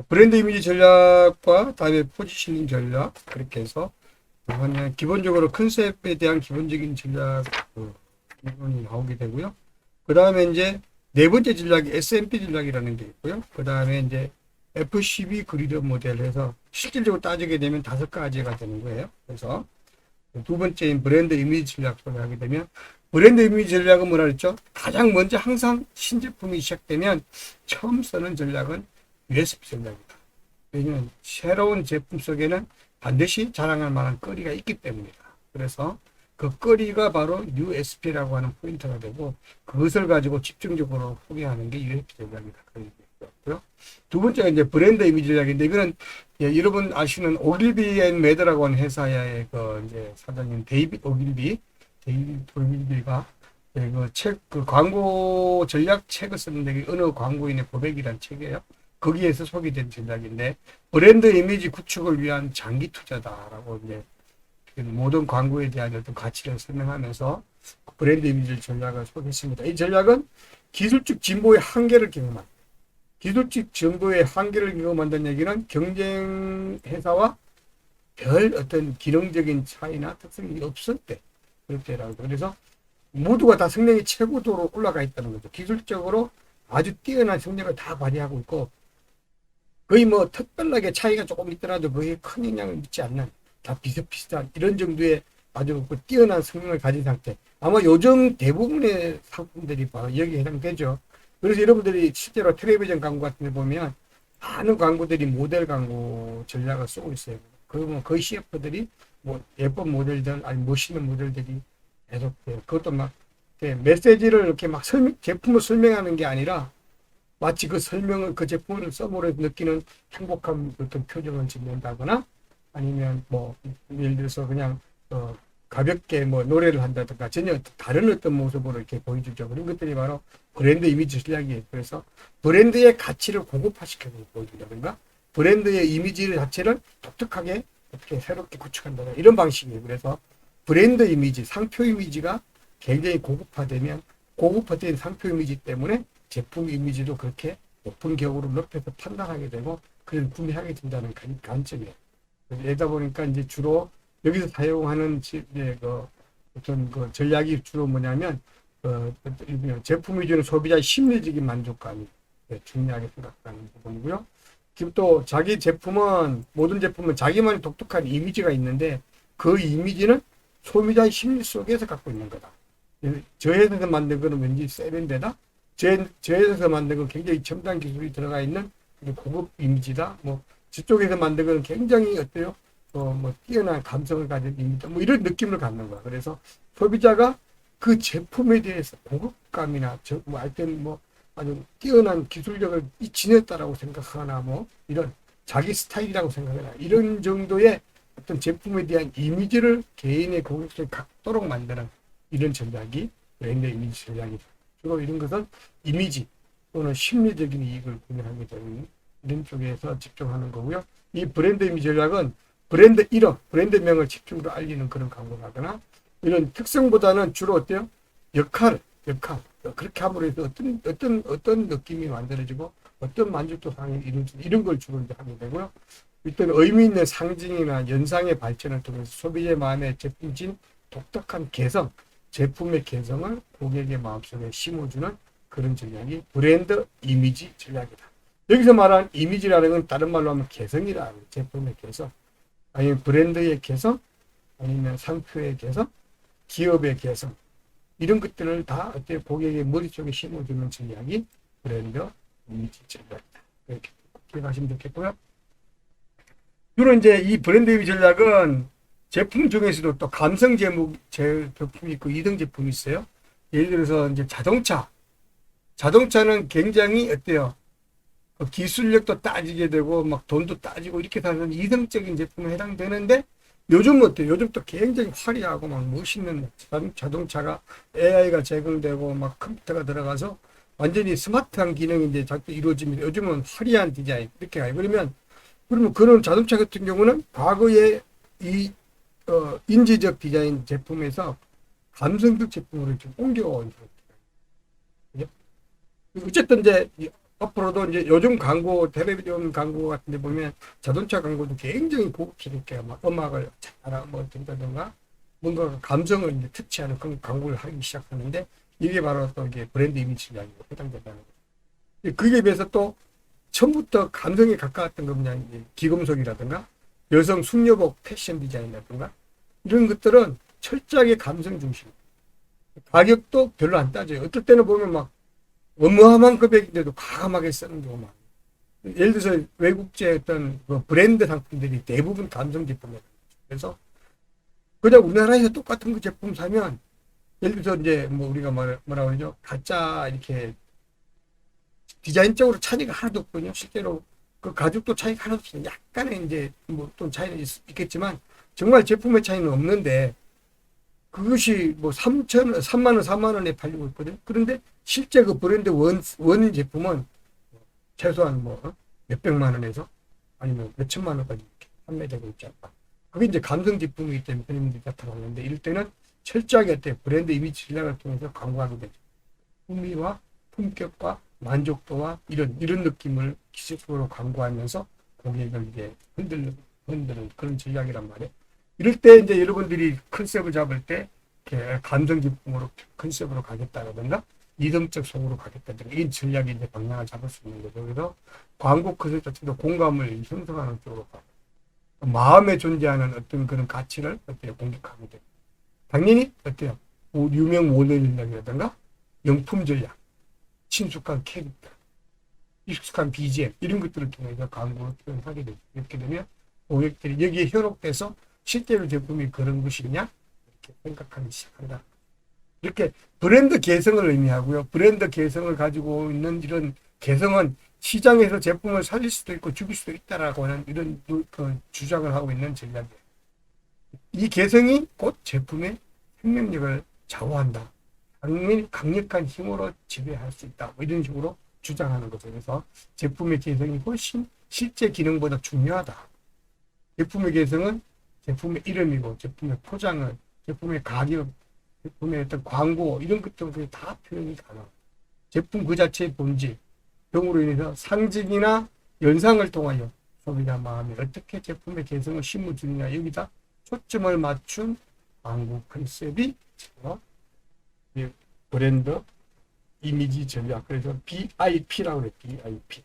브랜드 이미지 전략과 다음에 포지셔닝 전략 그렇게 해서 그냥 기본적으로 컨셉에 대한 기본적인 전략 부분이 나오게 되고요. 그 다음에 이제 네 번째 전략이 SMP 전략이라는 게 있고요. 그 다음에 이제 FCB 그리드 모델 해서 실질적으로 따지게 되면 다섯 가지가 되는 거예요. 그래서 두 번째인 브랜드 이미지 전략을 하게 되면 브랜드 이미지 전략은 뭐라 그랬죠? 가장 먼저 항상 신제품이 시작되면 처음 쓰는 전략은 USP 전략이다. 왜냐하면 새로운 제품 속에는 반드시 자랑할 만한 거리가 있기 때문이다. 그래서 그 거리가 바로 USP라고 하는 포인트가 되고 그것을 가지고 집중적으로 소개하는 게 USP 전략이다. 그런 얘기였고요. 두 번째가 이제 브랜드 이미지 전략인데 이거는 예, 여러분 아시는 오길비 앤 매드라고 하는 회사의 그 이제 사장님 데이빗 오길비가 그 책, 그 광고 전략 책을 썼는데 어느 광고인의 고백이라는 책이에요. 거기에서 소개된 전략인데 브랜드 이미지 구축을 위한 장기 투자다라고 이제 모든 광고에 대한 어떤 가치를 설명하면서 브랜드 이미지 전략을 소개했습니다. 이 전략은 기술적 진보의 한계를 경험한 기술적 정보의 한계를 경험한다는 얘기는 경쟁 회사와 별 어떤 기능적인 차이나 특성이 없을 때 그럴 때라고. 그래서 모두가 다 성능이 최고도로 올라가 있다는 거죠. 기술적으로 아주 뛰어난 성능을 다 발휘하고 있고 거의 뭐 특별하게 차이가 조금 있더라도 거의 큰 영향을 미치지 않는 다 비슷비슷한 이런 정도의 아주 그 뛰어난 성능을 가진 상태. 아마 요즘 대부분의 상품들이 바로 여기에 해당되죠. 그래서 여러분들이 실제로 텔레비전 광고 같은 데 보면 많은 광고들이 모델 광고 전략을 쓰고 있어요. 그러면 거의 CF들이 뭐 예쁜 모델들 아니 멋있는 모델들이 계속돼요. 그것도 막 메시지를 이렇게 막 제품을 설명하는 게 아니라 마치 그 설명을 그 제품을 써보려 느끼는 행복한 어떤 표정을 짓는다거나 아니면 뭐 예를 들어서 그냥 가볍게 뭐 노래를 한다든가 전혀 다른 어떤 모습으로 이렇게 보여주죠. 그런 것들이 바로 브랜드 이미지 전략이에요. 그래서 브랜드의 가치를 고급화시켜서 보여준다든가 브랜드의 이미지 자체를 독특하게 어떻게 새롭게 구축한다 이런 방식이에요. 그래서 브랜드 이미지, 상표 이미지가 굉장히 고급화되면 고급화된 상표 이미지 때문에 제품 이미지도 그렇게 높은 격으로 높여서 판단하게 되고 그걸 구매하게 된다는 관점이에요. 그러다 보니까 이제 주로 여기서 사용하는 그 어떤 그 전략이 주로 뭐냐면 제품이 주는 소비자의 심리적인 만족감이 중요하게 생각하는 부분이고요. 지금 또 자기 제품은 모든 제품은 자기만의 독특한 이미지가 있는데 그 이미지는 소비자의 심리 속에서 갖고 있는 거다. 저 회사에서 만든 거는 왠지 세련되다. 저 회사에서 만든 건 굉장히 첨단 기술이 들어가 있는 고급 이미지다. 뭐 저쪽에서 만든 거는 굉장히 어때요? 뭐 뛰어난 감성을 가진 이미지, 뭐 이런 느낌을 갖는 거야. 그래서 소비자가 그 제품에 대해서 고급감이나 뭐 하여튼 뭐 아주 뛰어난 기술력을 지녔다라고 생각하나 뭐 이런 자기 스타일이라고 생각하나 이런 정도의 어떤 제품에 대한 이미지를 개인의 고객층에 갖도록 만드는 이런 전략이 브랜드 이미지 전략이다. 주로 이런 것은 이미지 또는 심리적인 이익을 구매하게 되는 이런 쪽에서 집중하는 거고요. 이 브랜드 이미지 전략은 브랜드 이름, 브랜드명을 집중으로 알리는 그런 광고를 하거나 이런 특성보다는 주로 어때요? 역할. 그렇게 함으로 해서 어떤 느낌이 만들어지고 어떤 만족도 상이 이루어지는 이런 걸 주로 이제 하게 되고요. 일단 의미 있는 상징이나 연상의 발전을 통해서 소비자의 마음에 제품진 독특한 개성, 제품의 개성을 고객의 마음속에 심어주는 그런 전략이 브랜드 이미지 전략이다. 여기서 말한 이미지라는 건 다른 말로 하면 개성이라 제품의 개성, 아니면 브랜드의 개성, 아니면 상표의 개성, 기업의 개성 이런 것들을 다 어때 고객의 머릿속에 심어주는 전략이 브랜드 이미지 전략이다. 이렇게 기억하시면 좋겠고요. 주로 이제 이 브랜드 이미지 전략은 제품 중에서도 또 감성 제품이 있고 2등 제품이 있어요. 예를 들어서 이제 자동차는 굉장히 어때요? 기술력도 따지게 되고 막 돈도 따지고 이렇게 사는 이성적인 제품에 해당되는데 요즘 어때요? 요즘 또 굉장히 화려하고 막 멋있는 자동차가 AI가 제공되고 막 컴퓨터가 들어가서 완전히 스마트한 기능이 이제 자꾸 이루어집니다. 요즘은 화려한 디자인 이렇게 가요. 그러면 그런 자동차 같은 경우는 과거에 이 인지적 디자인 제품에서 감성적 제품으로 좀 옮겨온 거예요. 어쨌든 이제 앞으로도 이제 요즘 광고, 텔레비전 광고 같은 데 보면 자동차 광고도 굉장히 고급스럽게 막 음악을 잘 뭐 든다든가 뭔가 감성을 이제 터치하는 그런 광고를 하기 시작하는데 이게 바로 또 이게 브랜드 이미지 이야기가 해당된다는 거죠. 그에 비해서 또 처음부터 감성에 가까웠던 거 뭐냐, 이제 기금속이라든가 여성 숙녀복 패션 디자인이라든가 이런 것들은 철저하게 감성 중심. 가격도 별로 안 따져요. 어떨 때는 보면 막 어마어마한 금액인데도 과감하게 쓰는 경우가 많아요. 예를 들어서 외국제 어떤 그 브랜드 상품들이 대부분 감성 제품이에요. 그래서 그냥 우리나라에서 똑같은 그 제품 사면 예를 들어서 이제 뭐 우리가 뭐라 그러죠? 가짜 이렇게 디자인적으로 차이가 하나도 없거든요. 실제로 그 가죽도 차이가 하나도 없어요. 약간의 이제 뭐 또 차이는 있겠지만 정말 제품의 차이는 없는데 그것이 뭐 3만 원, 4만 원에 팔리고 있거든요. 그런데 실제 그 브랜드 원 제품은 최소한 뭐 몇백만 원에서 아니면 몇천만 원까지 이렇게 판매되고 있지 않나. 그게 이제 감성 제품이기 때문에 손님들이 나타나는데 이럴 때는 철저하게 어때요? 브랜드 이미지 전략을 통해서 광고하게 되죠. 풍미와 품격과 만족도와 이런 느낌을 기술적으로 광고하면서 고객을 이제 흔드는 그런 전략이란 말이에요. 이럴 때 이제 여러분들이 컨셉을 잡을 때 이렇게 감성 제품으로 컨셉으로 가겠다라든가 이성적 속으로 가겠다든가 이 전략이 이제 방향을 잡을 수 있는 거죠. 그래서 광고 컨셉 자체도 공감을 형성하는 쪽으로 가요. 마음에 존재하는 어떤 그런 가치를 어때요? 공격하게 돼요. 당연히 어때요? 유명 모델 전략이라든가 명품 전략, 친숙한 캐릭터, 익숙한 BGM 이런 것들을 통해서 광고를 표현하게 되죠. 이렇게 되면 고객들이 여기에 현혹돼서 실제로 제품이 그런 것이냐 이렇게 생각하기 시작한다. 이렇게 브랜드 개성을 의미하고요. 브랜드 개성을 가지고 있는 이런 개성은 시장에서 제품을 살릴 수도 있고 죽일 수도 있다라고 하는 이런 그 주장을 하고 있는 전략이에요. 이 개성이 곧 제품의 생명력을 좌우한다. 강력한 힘으로 지배할 수 있다. 뭐 이런 식으로 주장하는 거죠. 그래서 제품의 개성이 훨씬 실제 기능보다 중요하다. 제품의 개성은 제품의 이름이고 제품의 포장을, 제품의 가격, 제품의 어떤 광고 이런 것들이 다 표현이 가능합니다. 제품 그 자체의 본질 등으로 인해서 상징이나 연상을 통하여 소비자 마음에 어떻게 제품의 개성을 심어주느냐 여기다 초점을 맞춘 광고 컨셉이 브랜드 이미지 전략. 그래서 BIP라고 그래요. BIP.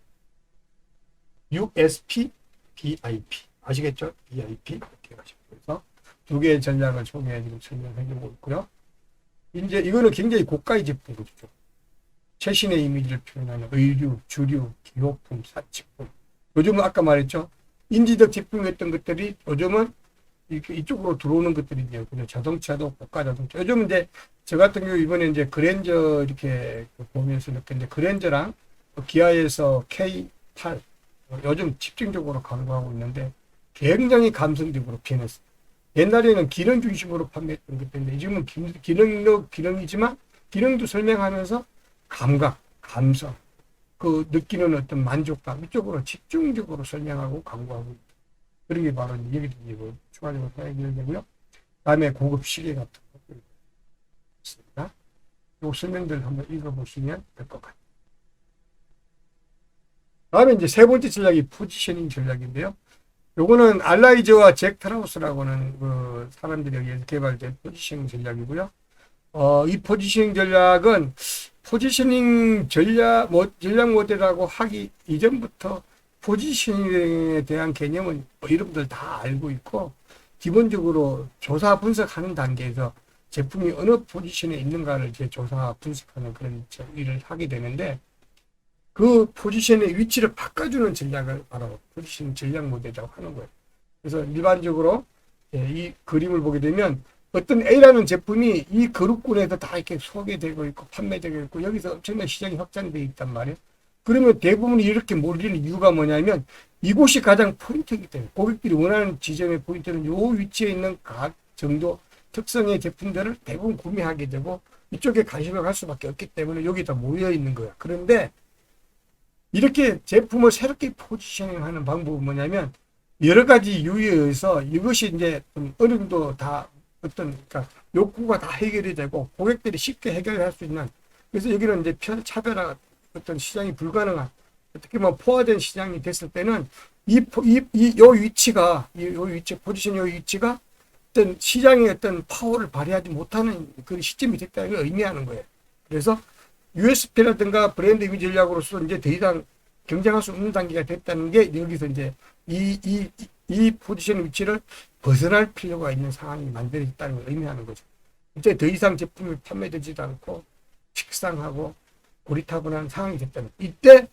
USP, BIP. 아시겠죠? BIP. 이렇게 가시고. 그래서 두 개의 전략을 소개해 지금 설명해주고 있고요. 이제 이거는 굉장히 고가의 제품이죠. 최신의 이미지를 표현하는 의류, 주류, 기호품, 사치품. 요즘은 아까 말했죠. 인지적 제품이었던 것들이 요즘은 이쪽으로 들어오는 것들이죠. 자동차도 고가 자동차. 요즘은 이제 저 같은 경우 이번에 이제 그랜저 이렇게 보면서 느꼈는데 그랜저랑 기아에서 K8 요즘 집중적으로 광고하고 있는데 굉장히 감성적으로 변했어요. 옛날에는 기능 중심으로 판매했던 것들인데 지금은 기능이지만 기능도 설명하면서 감각, 감성, 그 느끼는 어떤 만족감 이쪽으로 집중적으로 설명하고 광고하고 있다. 그런 게 바로 여기도 추가적으로 해야 되고요. 다음에 고급 시계 같은 거 있습니다. 이 설명들 한번 읽어보시면 될 것 같아요. 다음에 이제 세 번째 전략이 포지셔닝 전략인데요. 요거는 알라이저와 잭 트라우스라고는 그 사람들에 의해서 개발된 포지셔닝 전략이고요. 이 포지셔닝 전략은 포지셔닝 전략 모델이라고 하기 이전부터 포지셔닝에 대한 개념은 여러분들 다 알고 있고 기본적으로 조사 분석하는 단계에서 제품이 어느 포지션에 있는가를 이제 조사 분석하는 그런 일을 하게 되는데 그 포지션의 위치를 바꿔주는 전략을 바로 포지션 전략 모델이라고 하는 거예요. 그래서 일반적으로 이 그림을 보게 되면 어떤 A라는 제품이 이 그룹군에서 다 이렇게 소개되고 있고 판매되고 있고 여기서 엄청난 시장이 확장되어 있단 말이에요. 그러면 대부분 이렇게 몰리는 이유가 뭐냐면 이곳이 가장 포인트이기 때문에 고객들이 원하는 지점의 포인트는 이 위치에 있는 각 정도 특성의 제품들을 대부분 구매하게 되고 이쪽에 관심을 갈 수밖에 없기 때문에 여기다 모여 있는 거야. 그런데 이렇게 제품을 새롭게 포지셔닝하는 방법은 뭐냐면 여러 가지 이유에 의해서 이것이 이제 어느 정도 다 어떤 그러니까 욕구가 다 해결이 되고 고객들이 쉽게 해결할 수 있는 그래서 여기는 이제 차별화 어떤 시장이 불가능한 어떻게 보면 포화된 시장이 됐을 때는 요 위치가, 요 위치, 포지션 요 위치가 어떤 시장의 어떤 파워를 발휘하지 못하는 그런 시점이 됐다는 걸 의미하는 거예요. 그래서 USP라든가 브랜드 이미지 전략으로서 이제 더 이상 경쟁할 수 없는 단계가 됐다는 게 여기서 이제 이 포지션 위치를 벗어날 필요가 있는 상황이 만들어졌다는 걸 의미하는 거죠. 이제 더 이상 제품이 판매되지도 않고 식상하고 고리타분한 상황이 됐다는. 이때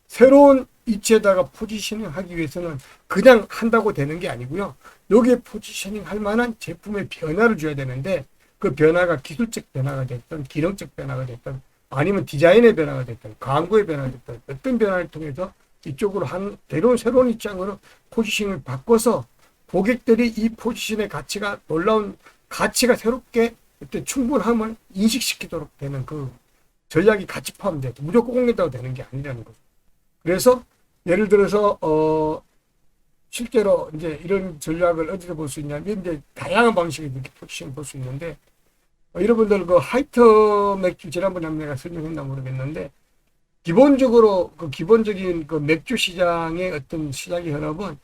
새로운 위치에다가 포지셔닝 하기 위해서는 그냥 한다고 되는 게 아니고요. 여기에 포지셔닝 할 만한 제품의 변화를 줘야 되는데 그 변화가 기술적 변화가 됐든 기능적 변화가 됐든 아니면 디자인의 변화가 됐든 광고의 변화가 됐든 어떤 변화를 통해서 이쪽으로 새로운 입장으로 포지셔닝을 바꿔서 고객들이 이 포지션의 가치가 놀라운 가치가 새롭게 어떤 충분함을 인식시키도록 되는 그 전략이 같이 포함돼요. 무조건 공개다고 되는 게 아니라는 거죠. 그래서 예를 들어서 실제로 이제 이런 전략을 어디서 볼 수 있냐면 이제 다양한 방식으로 이렇게 포지션을 볼 수 있는데 여러분들 그 하이트 맥주 지난번에 내가 설명했나 모르겠는데 기본적으로 그 기본적인 그 맥주 시장의 어떤 시장의 현업은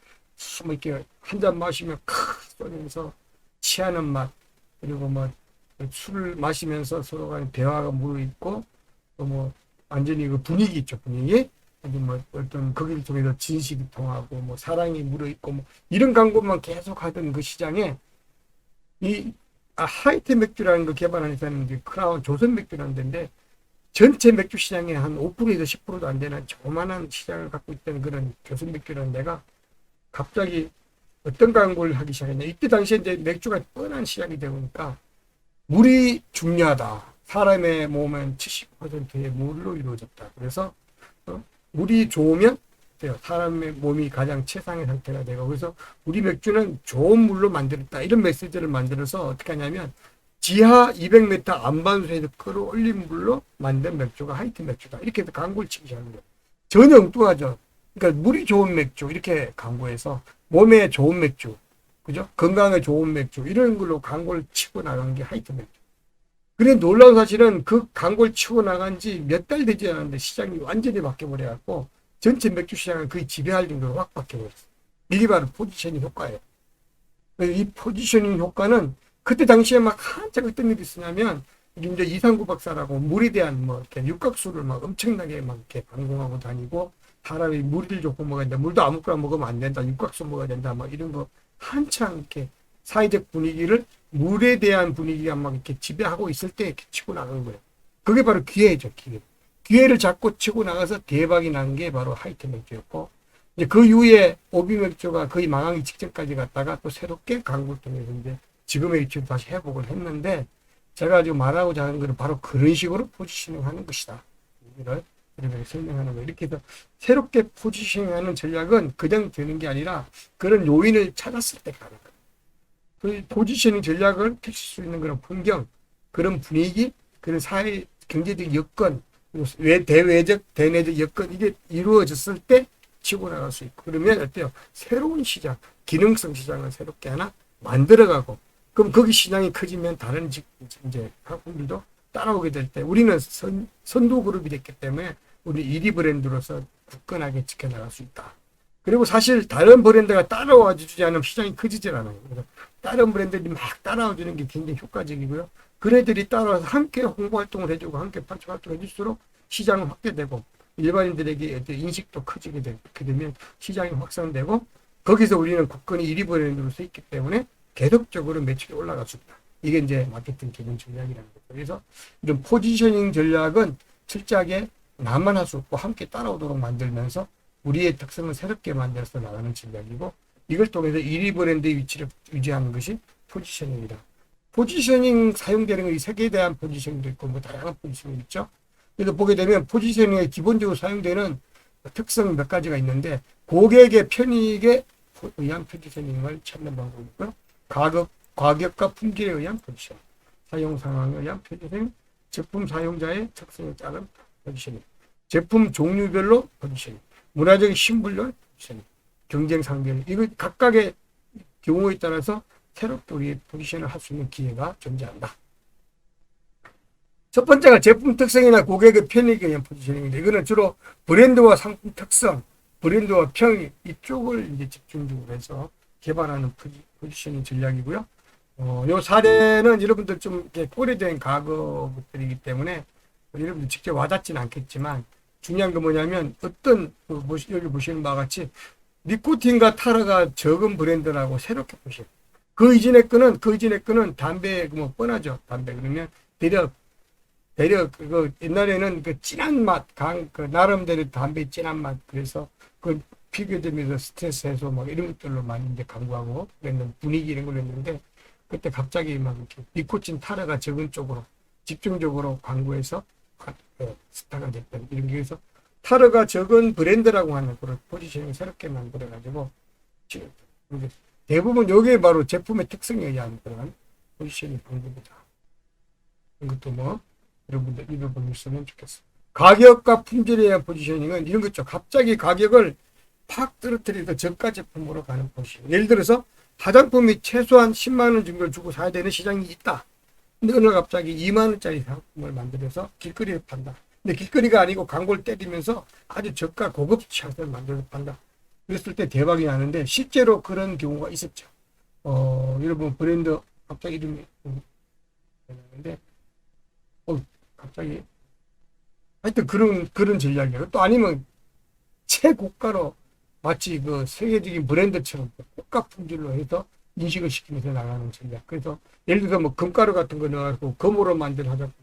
뭐 이렇게 한 잔 마시면 크 쏘면서 취하는 맛 그리고 뭐 술을 마시면서 서로 간에 대화가 무르익고 또 뭐 완전히 그 분위기 있죠 분위기 뭐 어떤 거기를 통해서 진실이 통하고 뭐 사랑이 무르익고 뭐 이런 광고만 계속 하던 그 시장에 이 하이트 맥주라는 거 개발한 회사는 이제 크라운 조선 맥주라는 데인데 전체 맥주 시장의 한 5%에서 10%도 안 되는 조그만한 시장을 갖고 있던 그런 조선 맥주라는 데가 갑자기 어떤 광고를 하기 시작했냐. 이때 당시에 이제 맥주가 뻔한 시장이 되니까 물이 중요하다. 사람의 몸은 70%의 물로 이루어졌다. 그래서 물이 좋으면 돼요. 사람의 몸이 가장 최상의 상태가 되고 그래서 우리 맥주는 좋은 물로 만들었다. 이런 메시지를 만들어서 어떻게 하냐면 지하 200m 안반수에서 끌어올린 물로 만든 맥주가 하이트 맥주다. 이렇게 해서 광고를 치기 시작하는 거예요. 전혀 엉뚱하죠. 그러니까 물이 좋은 맥주 이렇게 광고해서 몸에 좋은 맥주, 그죠? 건강에 좋은 맥주 이런 걸로 광고를 치고 나간 게 하이트 맥주. 그래 놀라운 사실은 그 광고를 치고 나간 지 몇 달 되지 않았는데 시장이 완전히 바뀌어버려갖고 전체 맥주 시장을 거의 지배할 정도로 확 바뀌어버렸어요. 이게 바로 포지셔닝 효과예요. 이 포지셔닝 효과는 그때 당시에 막 한참 어떤 일이 있었냐면 이제 이상구 박사라고 물에 대한 뭐 이렇게 육각수를 막 엄청나게 막 이렇게 방송하고 다니고 사람이 물을 좋고 먹어야 된다. 물도 아무거나 먹으면 안 된다. 육각수 먹어야 된다. 막 이런 거 한창 이렇게 사회적 분위기를 물에 대한 분위기가 막 이렇게 지배하고 있을 때 이렇게 치고 나간 거예요. 그게 바로 기회죠, 기회. 기회를 잡고 치고 나가서 대박이 난 게 바로 하이트 맥주였고, 이제 그 이후에 오비 맥주가 거의 망하기 직전까지 갔다가 또 새롭게 광고를 통해서 이제 지금의 위치를 다시 회복을 했는데, 제가 지금 말하고자 하는 것은 바로 그런 식으로 포지셔닝 하는 것이다. 이걸 이렇게 설명하는 거예요. 이렇게 해서 새롭게 포지셔닝 하는 전략은 그냥 되는 게 아니라 그런 요인을 찾았을 때 가는 거예요. 그 포지셔닝 전략을 펼칠 수 있는 그런 풍경, 그런 분위기, 그런 사회, 경제적 여건, 대외적, 대내적 여건, 이게 이루어졌을 때 치고 나갈 수 있고, 그러면 어때요? 새로운 시장, 기능성 시장을 새롭게 하나 만들어가고, 그럼 거기 시장이 커지면 다른 이제 학부들도 따라오게 될 때, 우리는 선도 그룹이 됐기 때문에 우리 1위 브랜드로서 굳건하게 지켜나갈 수 있다. 그리고 사실 다른 브랜드가 따라와 주지 않으면 시장이 커지질 않아요. 그래서 다른 브랜드들이 막 따라와 주는 게 굉장히 효과적이고요. 그네들이 따라와서 함께 홍보 활동을 해주고 함께 판촉 활동을 해줄수록 시장은 확대되고 일반인들에게 인식도 커지게 되면 시장이 확산되고 거기서 우리는 굳건히 1위 브랜드로 서 있기 때문에 계속적으로 매출이 올라갈 수 있다. 이게 이제 마케팅 기본 전략이라는 거죠. 그래서 이런 포지셔닝 전략은 철저하게 나만 할 수 없고 함께 따라오도록 만들면서 우리의 특성을 새롭게 만들어서 나가는 전략이고 이걸 통해서 1위 브랜드의 위치를 유지하는 것이 포지셔닝이다. 포지셔닝 사용되는 건 이 세계에 대한 포지셔닝도 있고 뭐 다양한 포지셔닝이 있죠. 그래서 보게 되면 포지셔닝에 기본적으로 사용되는 특성 몇 가지가 있는데 고객의 편익에 의한 포지셔닝을 찾는 방법이고요. 가격과 품질에 의한 포지셔닝, 사용 상황에 의한 포지셔닝, 제품 사용자의 특성에 따른 포지셔닝, 제품 종류별로 포지셔닝, 문화적인 신분별 포지셔닝, 경쟁 상별, 이거 각각의 경우에 따라서 새롭게 우리 포지션을 할 수 있는 기회가 존재한다. 첫 번째가 제품 특성이나 고객의 편익에 의한 포지셔닝인데, 이거는 주로 브랜드와 상품 특성, 브랜드와 평이 이쪽을 이제 집중적으로 해서 개발하는 포지셔닝 전략이고요. 요 사례는 여러분들 좀 이렇게 오래된 과거들이기 때문에 여러분들 직접 와닿지는 않겠지만, 중요한 건 뭐냐면 어떤 여기 보시는 바와 같이 니코틴과 타르가 적은 브랜드라고 새롭게 보시면, 그 이전의 거는 담배 뭐 뻔하죠. 담배 그러면 대려 그 옛날에는 그 진한 맛, 그 나름대로 담배 진한 맛, 그래서 그걸 피규어되면서 스트레스 해소 막 이런 것들로 많이 이제 강구하고 그랬는 분위기 이런 걸 했는데, 그때 갑자기 막 이렇게 니코틴 타르가 적은 쪽으로 집중적으로 광고해서 스타가 됐던 이런 게, 그래서 타르가 적은 브랜드라고 하는 그런 포지셔닝을 새롭게 만들어가지고 지금 대부분 여기에 바로 제품의 특성에 의한 그런 포지셔닝 방법이다. 이것도 뭐 여러분들 읽어보셨으면 좋겠어요. 가격과 품질에 대한 포지셔닝은 이런 거죠. 갑자기 가격을 팍 떨어뜨려서 저가 제품으로 가는 포지셔닝. 예를 들어서 화장품이 최소한 10만 원 정도를 주고 사야 되는 시장이 있다. 근데 어느 날 갑자기 2만 원짜리 상품을 만들어서 길거리에 판다. 근데 길거리가 아니고 광고를 때리면서 아주 저가 고급 샷을 만들어서 판다. 그랬을 때 대박이 나는데 실제로 그런 경우가 있었죠. 여러분 브랜드 갑자기 이름이 나는데 갑자기 하여튼 그런 전략이에요. 또 아니면 최고가로 마치 그 세계적인 브랜드처럼 고가 품질로 해서 인식을 시키면서 나가는 전략. 그래서 예를 들어서 뭐 금가루 같은 거 넣어가지고 금으로 만든 화장품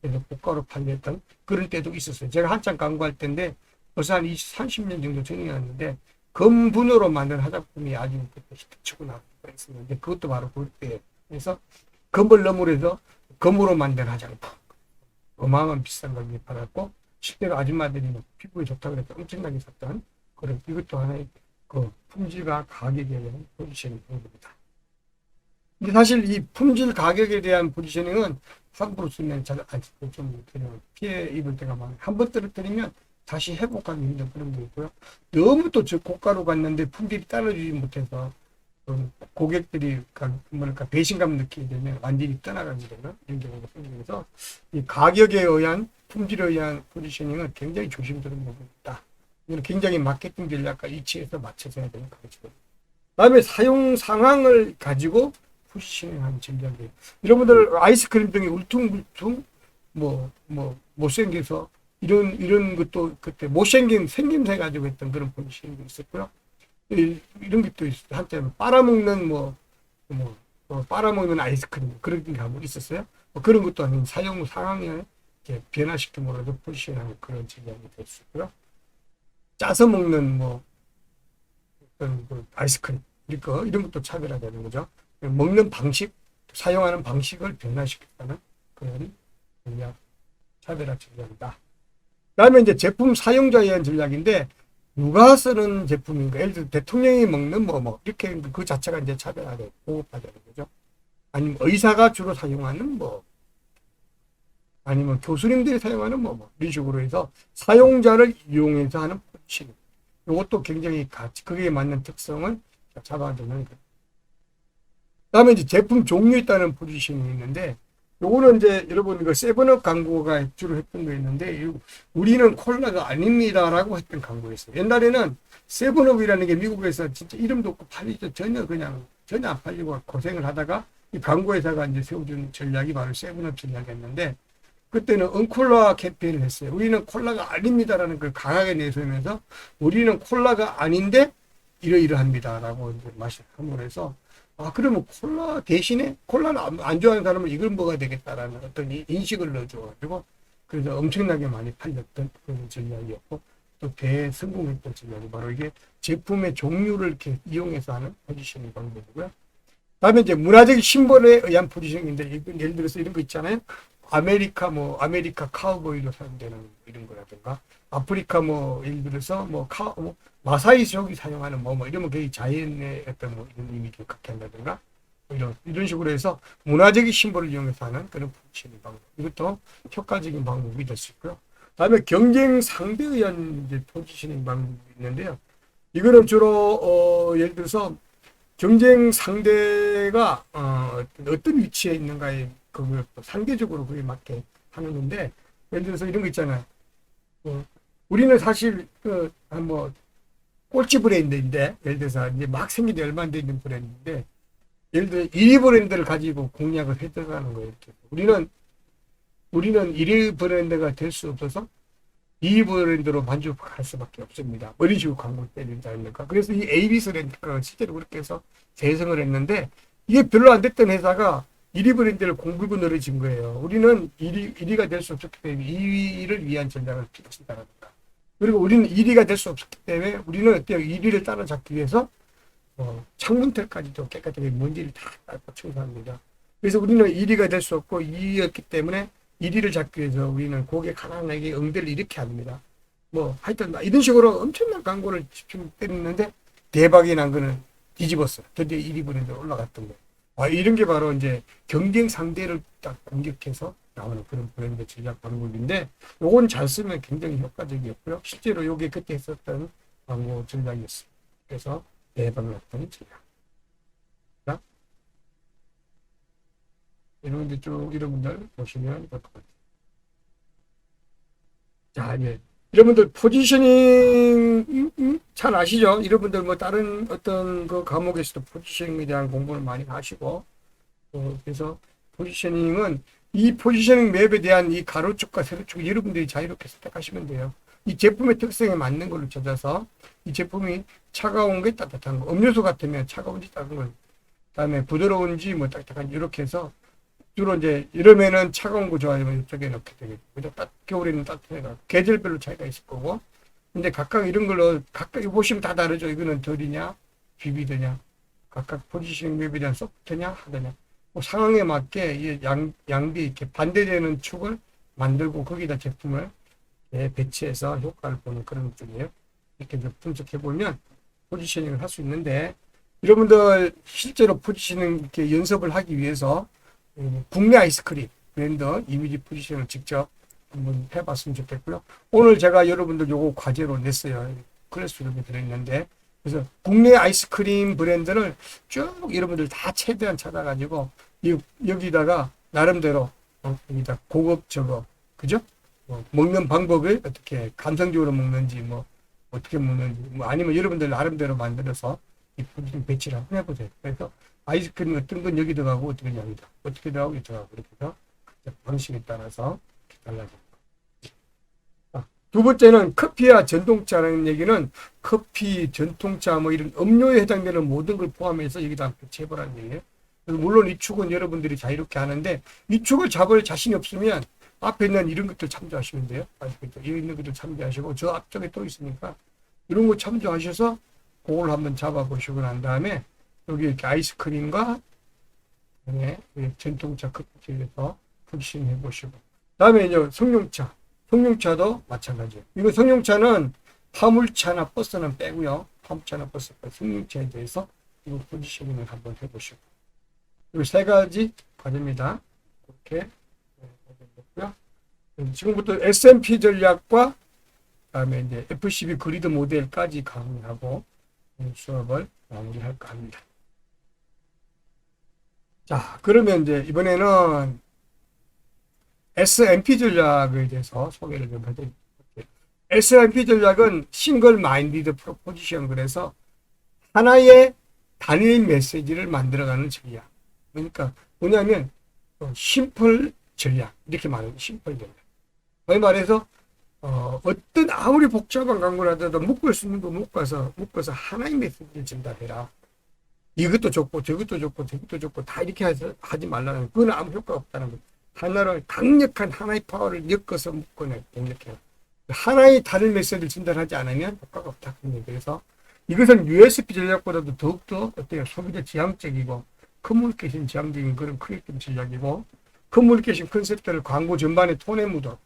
그래서 고가로 판매했던 그런 때도 있었어요. 제가 한참 광고할 때인데 벌써 한 20, 30년 정도 전이었는데 금분으로 만든 화장품이 아주 그때 히트치고 나왔던 있었는데, 그것도 바로 그때예요. 그래서 금을 너머로 해서 금으로 만든 화장품 어마어마한 비싼 가격에 팔았고, 실제로 아줌마들이 피부에 좋다고 해서 엄청나게 샀던 그런, 이것도 하나의 그 품질과 가격에 대한 포지셔닝 방법이다. 근데 사실 이 품질 가격에 대한 포지셔닝은 함부로 쓰면 좀 피해 입을 때가 많아요. 한번 떨어뜨리면 다시 회복하기 힘든 그런 게 있고요. 너무 또 고가로 갔는데 품질이 따라주지 못해서 고객들이 뭐랄까 배신감 느끼게 되면 완전히 떠나가게 되는 이런 경우가 생기면서 이 가격에 의한 품질에 의한 포지셔닝은 굉장히 조심스러운 부분이다. 이건 굉장히 마케팅 전략과 이치에서 맞춰서 해야 되는 거죠. 그다음에 사용 상황을 가지고 포지셔닝하는 전략이에요. 여러분들 아이스크림 등이 울퉁불퉁 못생겨서 이런 것도 그때 못생긴 생김새 가지고 했던 그런 포지셔닝도 있었고요. 이런 것도 있어요. 한때는 빨아먹는 빨아먹는 아이스크림 그런 게 한번 있었어요. 그런 것도 아닌 사용 상황을 이렇게 변화시킴으로도 포지셔닝하는 그런 전략이 될 수 있고요. 짜서 먹는 어떤 아이스크림 이런 것도 차별화되는 거죠. 먹는 방식, 사용하는 방식을 변화시켰다는 그런 전략, 차별화 전략이다. 그다음에 이제 제품 사용자에 의한 전략인데, 누가 쓰는 제품인가? 예를 들어 대통령이 먹는 이렇게 그 자체가 이제 차별화되고 보급화되는 거죠. 아니면 의사가 주로 사용하는 아니면 교수님들이 사용하는 이런 식으로 해서 사용자를 이용해서 하는 포지셔닝. 이것도 굉장히 그게 맞는 특성을 잡아두는 거예요. 그다음에 이제 제품 종류에 따른 포지셔닝이 있는데, 요거는 이제 여러분 이거 세븐업 광고가 주로 했던 거였는데, 우리는 콜라가 아닙니다라고 했던 광고였어요. 옛날에는 세븐업이라는 게 미국에서 진짜 이름도 없고 팔리죠. 전혀 안 팔리고 고생을 하다가 이 광고회사가 이제 세워준 전략이 바로 세븐업 전략이었는데, 그때는 은콜라 캠페인을 했어요. 우리는 콜라가 아닙니다라는 걸 강하게 내세우면서 우리는 콜라가 아닌데 이러이러합니다라고 이제 함으로 해서, 그러면 콜라 대신에 콜라를 안 좋아하는 사람은 이걸 먹어야 되겠다라는 어떤 인식을 넣어줘가지고, 그래서 엄청나게 많이 팔렸던 그런 전략이었고, 또 대성공했던 전략이 바로 이게 제품의 종류를 이렇게 이용해서 하는 포지셔닝 방법이고요. 다음에 이제 문화적 심벌에 의한 포지셔닝인데, 예를 들어서 이런 거 있잖아요. 아메리카 카우보이로 사용되는 이런 거라든가, 아프리카 예를 들어서 마사이족이 사용하는 이러면 그게 자연의 어떤 이런 이미지를 갖게 한다든가, 이런 식으로 해서 문화적인 심벌을 이용해서 하는 그런 포지셔닝 방법. 이것도 효과적인 방법이 될 수 있고요. 다음에 경쟁 상대에 의한 이제 포지셔닝 방법이 있는데요. 이거는 주로 예를 들어서 경쟁 상대가 어떤 위치에 있는가에 상대적으로 그에 맞게 하는데, 예를 들어서 이런 거 있잖아요. 우리는 사실 뭐 꼴찌 브랜드인데, 예를 들어서 이제 막 생긴 지 얼마 안 돼 있는 브랜드인데, 예를 들어 1위 브랜드를 가지고 공략을 해 들어가는 거예요. 이렇게. 우리는 1위 브랜드가 될 수 없어서 2위 브랜드로 만족할 수밖에 없습니다. 어린 식으로 광고를 때린다 아닙니까? 그래서 이 AB 브랜드가 실제로 그렇게 해서 재생을 했는데, 이게 별로 안 됐던 회사가 1위 브랜드를 공불고 늘어진 거예요. 우리는 1위가 될 수 없었기 때문에 2위를 위한 전략을 펼친다든가. 그리고 우리는 1위가 될 수 없었기 때문에 우리는 어때요? 1위를 따라잡기 위해서 창문틀까지도 깨끗하게 먼지를 다 닦고 청소합니다. 그래서 우리는 1위가 될 수 없고 2위였기 때문에 1위를 잡기 위해서 우리는 고객 하나하나에게 응대를 이렇게 합니다. 뭐 하여튼 이런 식으로 엄청난 광고를 집중 때렸는데 대박이 난 거는 뒤집었어요. 드디어 1위 브랜드로 올라갔던 거예요. 이런 게 바로 이제 경쟁 상대를 딱 공격해서 나오는 그런 브랜드 전략 방법인데, 요건 잘 쓰면 굉장히 효과적이었고요. 실제로 요게 그때 했었던 광고 전략이었습니다. 그래서 대박을 났던 전략. 자, 이런 쭉 여러분들 보시면 될 것 같아요. 자, 이제 여러분들 포지셔닝 잘 아시죠? 여러분들 뭐 다른 어떤 그 과목에서도 포지셔닝에 대한 공부를 많이 하시고, 그래서 포지셔닝은 이 포지셔닝 맵에 대한 이 가로축과 세로축 여러분들이 자유롭게 선택하시면 돼요. 이 제품의 특성에 맞는 걸로 찾아서, 이 제품이 차가운 게 따뜻한 거, 음료수 같으면 차가운지 따뜻한 거, 그다음에 부드러운지 뭐 딱딱한지 이렇게 해서 주로 이제 이러면은 차가운 거 좋아하면 이쪽에 넣게 되겠죠. 그죠? 겨울에는 따뜻해가 계절별로 차이가 있을 거고. 근데 각각 이런 걸로 각각 이거 보시면 다 다르죠. 이거는 덜이냐, 비비드냐, 각각 포지셔닝 맵에 대한 소프트냐, 하드냐. 뭐 상황에 맞게 이 양비 이렇게 반대되는 축을 만들고 거기다 제품을 배치해서 효과를 보는 그런 쪽이에요. 이렇게 분석해 보면 포지셔닝을 할 수 있는데, 여러분들 실제로 포지셔닝 이렇게 연습을 하기 위해서 국내 아이스크림 브랜드 이미지 포지션을 직접 한번 해봤으면 좋겠고요. 오늘 제가 여러분들 요거 과제로 냈어요. 클래스 이렇게 들어있는데, 그래서 국내 아이스크림 브랜드를 쭉 여러분들 다 최대한 찾아가지고 여기다가 나름대로 여기다 고급 저거 그죠? 먹는 방법을 어떻게 감성적으로 먹는지 뭐 어떻게 먹는지 뭐 아니면 여러분들 나름대로 만들어서 이 포지션 배치를 한번 해보세요. 그래서 아이스크림 어떤 건 여기 들어가고 어떤 건 여기다 어떻게 들어가고 여기 들어가고 이렇게 해서 방식에 따라서 달라집니다. 두 번째는 커피와 전통차라는 얘기는 커피, 전통차 뭐 이런 음료에 해당되는 모든 걸 포함해서 여기다 배치해보라는 얘기예요. 물론 이 축은 여러분들이 자유롭게 하는데, 이 축을 잡을 자신이 없으면 앞에 있는 이런 것들 참조하시면 돼요. 여기 있는 것들 참조하시고 저 앞쪽에 또 있으니까 이런 거 참조하셔서 그걸 한번 잡아보시고 난 다음에 여기 이렇게 아이스크림과 전통차 커피집에서 포지션 해보시고, 다음에 이제 성룡차도 마찬가지예요. 이거 성룡차는 화물차나 버스는 빼고요. 화물차나 버스 빼고 성룡차에 대해서 이거 포지셔닝을 한번 해보시고, 이 세 가지 과제입니다. 이렇게 해보고요. 지금부터 S&P 전략과 그다음에 이제 FCB 그리드 모델까지 강의하고 수업을 마무리할까 합니다. 자, 그러면 이제 이번에는 S&P 전략에 대해서 소개를 좀 해드릴게요. S&P 전략은 싱글 마인디드 프로포지션, 그래서 하나의 단일 메시지를 만들어가는 전략. 그러니까 뭐냐면 심플 전략 이렇게 말하는 심플 전략. 거의 말해서 어떤 아무리 복잡한 광고를 하더라도 묶을 수 있는 거 묶어서 하나의 메시지를 전달해라. 이것도 좋고 저것도 좋고 저것도 좋고 다 이렇게 하지 말라는, 그건 아무 효과가 없다는 거예요. 하나를 강력한 하나의 파워를 엮어서 묶어내 공격해요. 하나의 다른 메시지를 전달하지 않으면 효과가 없다. 그래서 이것은 USP 전략보다도 더욱더 어때요? 소비자 지향적이고 커뮤니케이션 지향적인 그런 크리에이티브 전략이고, 커뮤니케이션 컨셉트를 광고 전반의 톤에 묻어.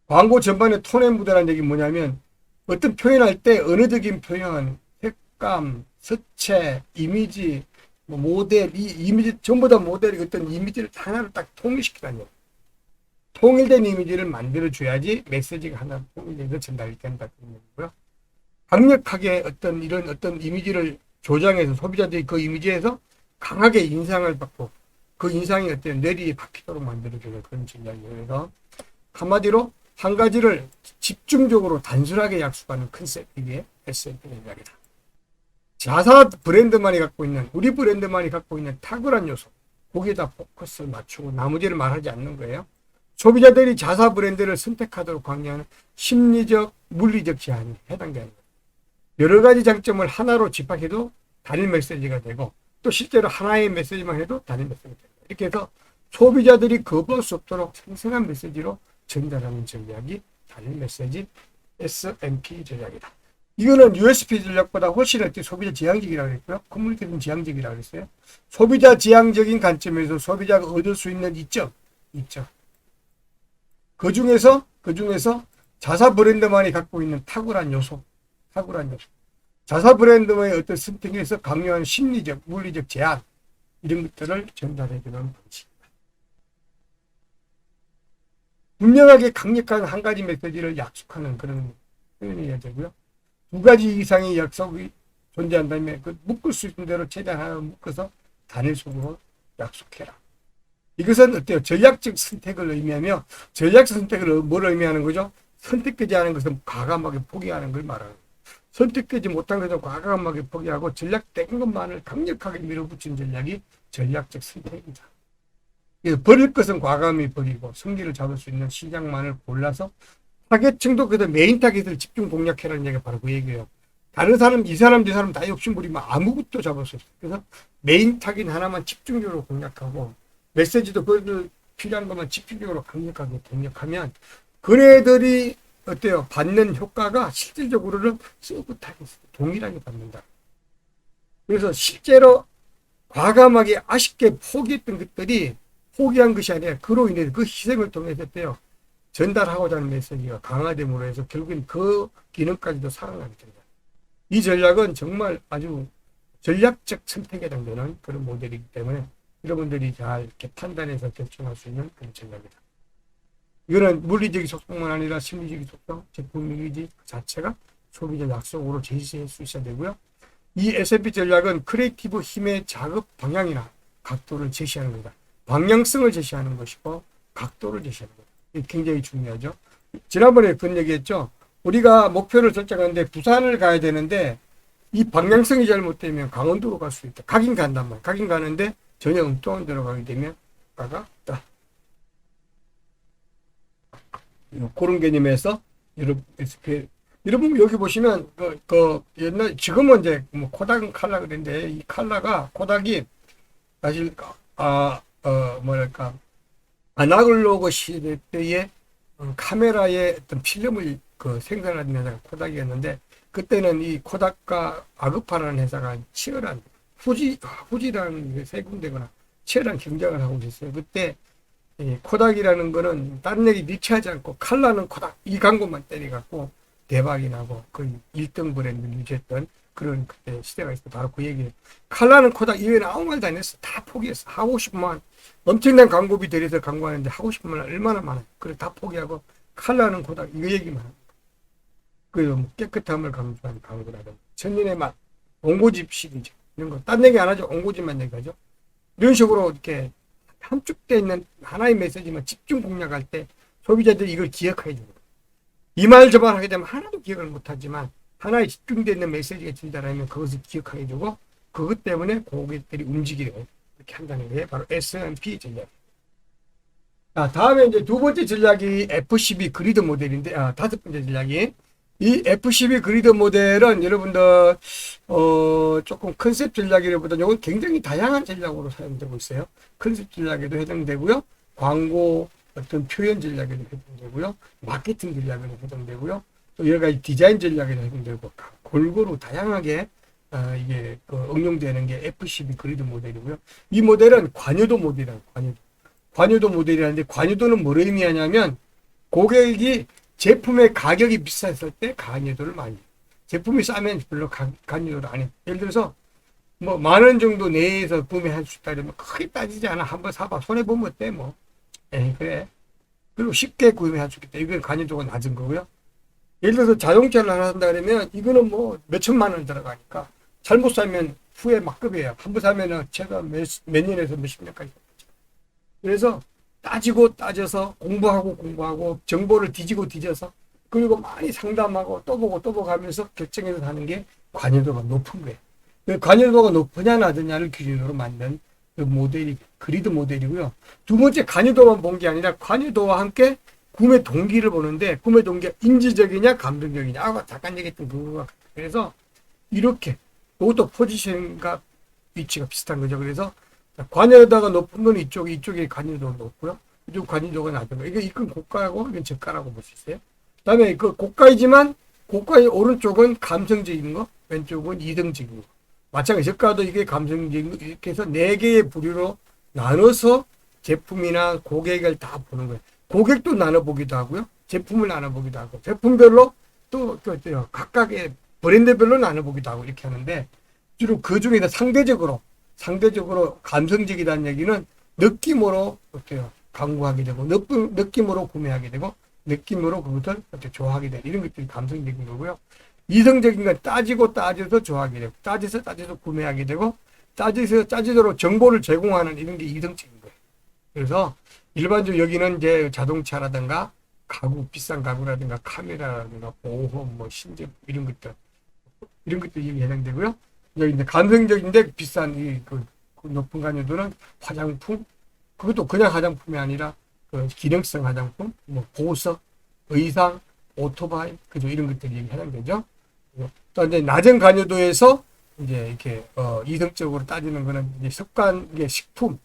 광고 전반의 톤에 묻어라는 얘기 뭐냐면, 어떤 표현할 때 언어적인 표현, 색감, 서체, 이미지, 뭐 모델, 이 이미지 전부 다 모델이 어떤 이미지를 하나를 딱 통일시키라는 얘기. 통일된 이미지를 만들어줘야지 메시지가 하나 통일돼서 전달이 된다. 그런 얘기고요. 강력하게 어떤 이미지를 조장해서 소비자들이 그 이미지에서 강하게 인상을 받고 그 인상이 어때요? 뇌리에 박히도록 만들어주는 그런 전략이에요. 그래서 한마디로 한 가지를 집중적으로 단순하게 약속하는 컨셉, 이게 S&P 전략이다. 자사 브랜드만이 갖고 있는, 우리 브랜드만이 갖고 있는 탁월한 요소, 거기에다 포커스를 맞추고 나머지를 말하지 않는 거예요. 소비자들이 자사 브랜드를 선택하도록 강요하는 심리적, 물리적 제한이 해당되는 거예요. 여러 가지 장점을 하나로 집합해도 단일 메시지가 되고, 또 실제로 하나의 메시지만 해도 단일 메시지가 됩니다. 이렇게 해서 소비자들이 거부할 수 없도록 생생한 메시지로 전달하는 전략이 단일 메시지 S&P 전략이다. 이거는 USP 전략보다 훨씬 소비자 지향적이라고 했고요. 커뮤니케이션 지향적이라고 했어요. 소비자 지향적인 관점에서 소비자가 얻을 수 있는 이점. 그 중에서 자사 브랜드만이 갖고 있는 탁월한 요소. 자사 분야의 어떤 선택에서 강요한 심리적, 물리적 제한, 이런 것들을 전달해주는 방식입니다. 분명하게 강력한 한 가지 메시지를 약속하는 그런 표현이어야 되고요. 두 가지 이상의 약속이 존재한다면 그 묶을 수 있는 대로 최대한 하나 묶어서 단일 속으로 약속해라. 이것은 어때요? 전략적 선택을 의미하며, 전략적 선택을 뭘 의미하는 거죠? 선택되지 않은 것은 과감하게 포기하는 걸 말하는 거예요. 선택되지 못한 것을 과감하게 포기하고 전략된 것만을 강력하게 밀어붙이는 전략이 전략적 선택입니다. 버릴 것은 과감히 버리고 성기를 잡을 수 있는 시장만을 골라서 타겟층도 그래도 메인 타겟을 집중 공략해라는 얘기가 바로 그 얘기예요. 다른 사람, 이 사람, 저 사람 다 욕심부리면 아무것도 잡을 수 없어요. 그래서 메인 타겟 하나만 집중적으로 공략하고 메시지도 그들 필요한 것만 집중적으로 강력하게 공략하면 그네들이 어때요? 받는 효과가 실질적으로는 서브타겟 동일하게 받는다. 그래서 실제로 과감하게 아쉽게 포기했던 것들이 포기한 것이 아니라 그로 인해 그 희생을 통해서 어때요? 전달하고자 하는 메시지가 강화됨으로 해서 결국엔 그 기능까지도 살아나게 된다. 이 전략은 정말 아주 전략적 선택에 해당되는 그런 모델이기 때문에 여러분들이 잘 이렇게 판단해서 결정할 수 있는 그런 전략이다. 이거는 물리적인 속성만 아니라 심리적인 속성, 제품 이미지 자체가 소비자 약속으로 제시할 수 있어야 되고요. 이 S&P 전략은 크리에이티브 힘의 작업 방향이나 각도를 제시하는 겁니다. 방향성을 제시하는 것이고 각도를 제시하는 겁니다. 이게 굉장히 중요하죠. 지난번에 그런 얘기했죠. 우리가 목표를 설정하는데 부산을 가야 되는데 이 방향성이 잘못되면 강원도로 갈 수 있다. 가긴 간단 말이야. 가긴 가는데 전혀 엉뚱한 데로 가게 되면 가가 없다. 그런 개념에서 여러분 여기 보시면 옛날 지금은 이제 뭐 코닥은 칼라 그랬는데 이 칼라가 코닥이 사실 뭐랄까 아날로그 시대 때의 카메라의 어떤 필름을 생산하는 회사가 코닥이었는데 그때는 이 코닥과 아그파라는 회사가 치열한 후지라는 세 군데거나 치열한 경쟁을 하고 있었어요. 그때 코닥이라는 거는 다른 얘기 미치하지 않고 칼라는 코닥 이 광고만 때려갖고 대박이 나고 그 1등 브랜드를 유지했던 그런 그때 시대가 있어. 바로 그 얘기예요. 칼라는 코닥 이외에는 아무 말도 안 했어. 다 포기했어. 하고 싶으면 엄청난 광고비 들여서 광고하는데 하고 싶으면 얼마나 많아요. 그래 다 포기하고 칼라는 코닥 이거 얘기만 하는 거예요. 그 깨끗함을 강조하는 광고라든지 천년의 맛, 옹고집 시리즈 이런 거 딴 얘기 안 하죠. 옹고집만 얘기하죠. 이런 식으로 이렇게 함축되어 있는 하나의 메시지만 집중 공략할 때 소비자들이 이걸 기억하게 됩니다. 이 말 저 말 하게 되면 하나도 기억을 못하지만 하나에 집중되어 있는 메시지가 전달하면 그것을 기억하게 되고 그것 때문에 고객들이 움직이려고 이렇게 한다는 게 바로 S&P 전략. 자, 다음에 이제 두 번째 전략이 F12 그리드 모델인데, 다섯 번째 전략이 이 F12 그리드 모델은 여러분들 조금 컨셉 전략이라보다는 이건 굉장히 다양한 전략으로 사용되고 있어요. 컨셉 전략에도 해당되고요, 광고 어떤 표현 전략에도 해당되고요, 마케팅 전략에도 해당되고요, 또 여러 가지 디자인 전략에도 해당되고 골고루 다양하게 이게 응용되는 게 F12 그리드 모델이고요. 이 모델은 관여도 모델이라고 관여도 모델이라는데 관여도는 뭘 의미하냐면 고객이 제품의 가격이 비쌌을 때 관여도를 많이 해요. 제품이 싸면 별로 관여도를 안 해요. 예를 들어서 뭐 10,000원 정도 내에서 구매할 수 있다 그러면 크게 따지지 않아. 한번 사봐. 손해보면 어때 뭐. 그래. 그리고 쉽게 구매할 수 있겠다. 이건 관여도가 낮은 거고요. 예를 들어서 자동차를 하나 산다 그러면 이거는 뭐 몇천만 원 들어가니까 잘못 사면 후에 막 급해요. 한번 사면은 최소 몇 년에서 몇십 년까지. 그래서 따지고 따져서 공부하고 정보를 뒤지고 뒤져서 그리고 많이 상담하고 또 보고 또 보고 하면서 결정해서 하는 게 관여도가 높은 거예요. 그 관여도가 높으냐 낮으냐를 기준으로 만든 그 모델이 그리드 모델이고요. 두 번째 관여도만 본 게 아니라 관여도와 함께 구매 동기를 보는데 구매 동기가 인지적이냐 감정적이냐 아까 잠깐 얘기했던 그거가 그래서 이렇게 이것도 포지션과 위치가 비슷한 거죠. 그래서 관여도가 높은 건 이쪽에 관여도가 높고요. 이쪽 관여도가 낮은 거. 이건 고가고 이건 저가라고 볼 수 있어요. 그다음에 그 고가이지만 고가의 오른쪽은 감성적인 거, 왼쪽은 이성적인 거. 마찬가지 저가도 이게 감성적인 거 이렇게 해서 네 개의 부류로 나눠서 제품이나 고객을 다 보는 거예요. 고객도 나눠보기도 하고요. 제품을 나눠보기도 하고 제품별로 또 각각의 브랜드별로 나눠보기도 하고 이렇게 하는데 주로 그 중에서 상대적으로 감성적이라는 얘기는 느낌으로 어때요? 광고하게 되고 느낌으로 구매하게 되고 느낌으로 그것을 좋아하게 되는 이런 것들이 감성적인 거고요. 이성적인 건 따지고 따져서 좋아하게 되고 따져서 구매하게 되고 따지도록 정보를 제공하는 이런 게 이성적인 거예요. 그래서 일반적으로 여기는 이제 자동차라든가 가구 비싼 가구라든가 카메라라든가 보험 뭐 신제품 이런 것들 여기 해당되고요. 여기 이제 감성적인데 비싼 그 높은 관여도는 화장품 그것도 그냥 화장품이 아니라 그 기능성 화장품 뭐 보석 의상 오토바이 그죠 이런 것들이 해당되죠. 또 이제 낮은 관여도에서 이제 이렇게 이성적으로 따지는 거는 이제 습관 이게 식품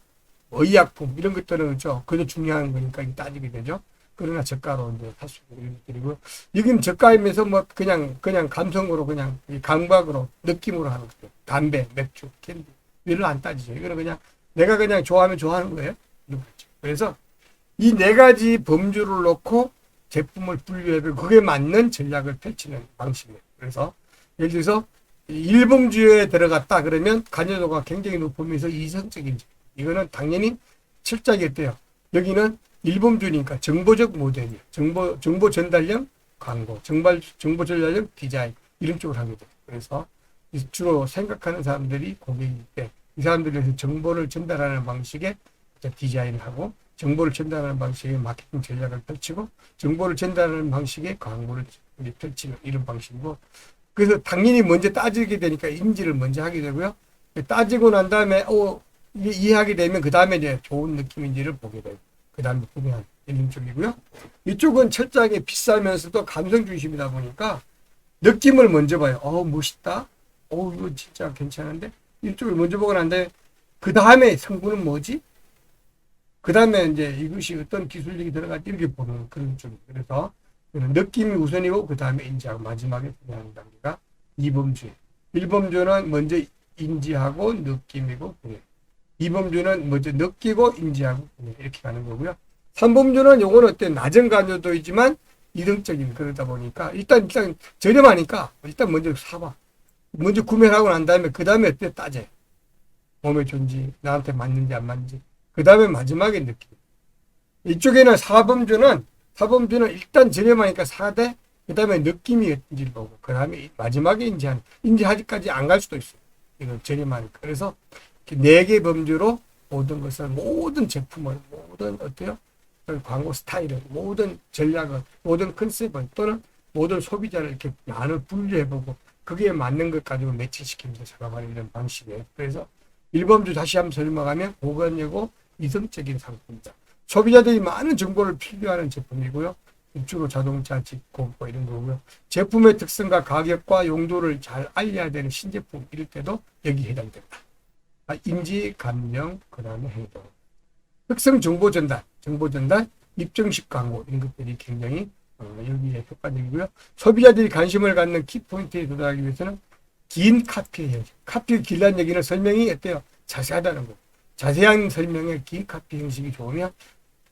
의약품 이런 것들은 그죠 그도 중요한 거니까 따지게 되죠. 그러나 저가로 이제 할 수 있는 이런 것들이고 여기는 저가이면서 뭐 그냥 감성으로 그냥 감각으로 느낌으로 하는 거죠. 담배, 맥주, 캔디 이런 안 따지죠. 이거는 그냥 내가 그냥 좋아하면 좋아하는 거예요. 그래서 이 네 가지 범주를 놓고 제품을 분류해서 그게 맞는 전략을 펼치는 방식이에요. 그래서 예를 들어서 1범주에 들어갔다 그러면 관여도가 굉장히 높으면서 이성적인 이거는 당연히 철작이 어때요? 여기는 1범주니까 정보적 모델이에요. 정보 전달형 광고, 정보 전달형 디자인 이런 쪽으로 하게 돼요. 그래서 주로 생각하는 사람들이 고객일 때 이 사람들에서 정보를 전달하는 방식의 디자인을 하고 정보를 전달하는 방식의 마케팅 전략을 펼치고 정보를 전달하는 방식의 광고를 펼치는 이런 방식이고 그래서 당연히 먼저 따지게 되니까 인지를 먼저 하게 되고요. 따지고 난 다음에 이해하게 되면 그 다음에 이제 좋은 느낌인지를 보게 되고 그 다음에 구매하는 이런 쪽이고요. 이쪽은 철저하게 비싸면서도 감성 중심이다 보니까 느낌을 먼저 봐요. 멋있다. 이거 진짜 괜찮은데 이쪽을 먼저 보고 난 다음에 그 다음에 성분은 뭐지? 그 다음에 이제 이것이 어떤 기술력이 들어갈지 이렇게 보는 그런 쪽이에요. 그래서 느낌이 우선이고 그 다음에 인지하고 마지막에 구매하는 단계가 2범주예요. 1범주는 먼저 인지하고 느낌이고 구매. 2범주는 먼저 느끼고 인지하고 구매. 이렇게 가는 거고요. 3범주는 요거는 어때 낮은 관여도이지만 이등적인 그러다 보니까 일단 저렴하니까 일단 먼저 사봐. 먼저 구매를 하고 난 다음에 그 다음에 어때 따져요. 몸에 좋은지 나한테 맞는지 안 맞는지 그 다음에 마지막에 느낌. 이쪽에는 4범주는 일단 저렴하니까 사되 그 다음에 느낌이 어떤지를 보고 그 다음에 마지막에 인지하기까지 안 갈 수도 있어요. 이건 저렴하니까. 그래서 4개 범주로 모든 제품을 모든 어때요? 광고 스타일을 모든 전략을 모든 컨셉을 또는 모든 소비자를 이렇게 나눠 분류해보고 그게 맞는 것 가지고 매치시키면서 작업하는 이런 방식이에요. 그래서 1범주 다시 한번 설명하면 고관여고 이성적인 상품이다. 소비자들이 많은 정보를 필요하는 제품이고요. 주로 자동차, 직구 뭐 이런 거고요. 제품의 특성과 가격과 용도를 잘 알려야 되는 신제품 이럴 때도 여기 해당됩니다. 인지, 감정, 그 다음에 행동. 특성 정보 전달, 입증식 광고 이런 것들이 굉장히 여기에 효과적이고요. 소비자들이 관심을 갖는 키포인트에 도달하기 위해서는 긴 카피의 형식. 카피 길다는 얘기는 설명이 어때요? 자세하다는 거예요. 자세한 설명에 긴 카피 형식이 좋으면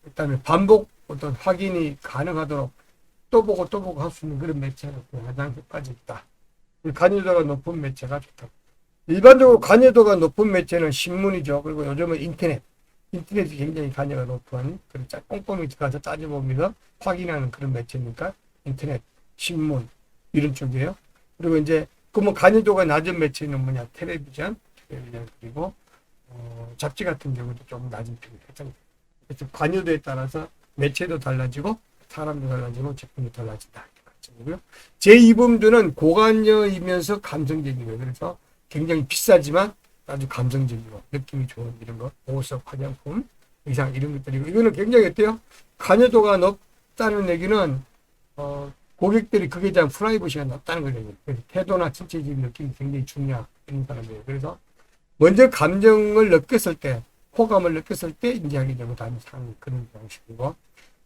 그다음에 반복 어떤 확인이 가능하도록 또 보고 할 수 있는 그런 매체가 가장 효과적이다. 관여도가 높은 매체가 좋다. 일반적으로 관여도가 높은 매체는 신문이죠. 그리고 요즘은 인터넷이 굉장히 관여가 높은 그런 꼼꼼히 가서 따져보면서 확인하는 그런 매체니까 인터넷, 신문 이런 쪽이에요. 그리고 이제 그러면 관여도가 낮은 매체는 뭐냐? 텔레비전 그리고 잡지 같은 경우도 좀 낮은 편이에요. 그래서 관여도에 따라서 매체도 달라지고 사람도 달라지고 제품도 달라진다. 이고요. 제2범주는 고관여이면서 감성적인 거예요. 그래서 굉장히 비싸지만 아주 감성적이고 느낌이 좋은 이런 거, 보석, 화장품, 의상 이런 것들이고 이거는 굉장히 어때요? 관여도가 높다는 얘기는 고객들이 그게 대한 프라이버시가 높다는 거예요. 그래서 태도나 신체적인 느낌이 굉장히 중요한 사람이에요. 그래서 먼저 감정을 느꼈을 때, 호감을 느꼈을 때 인지하게 되고 다음에 사는 그런 방식이고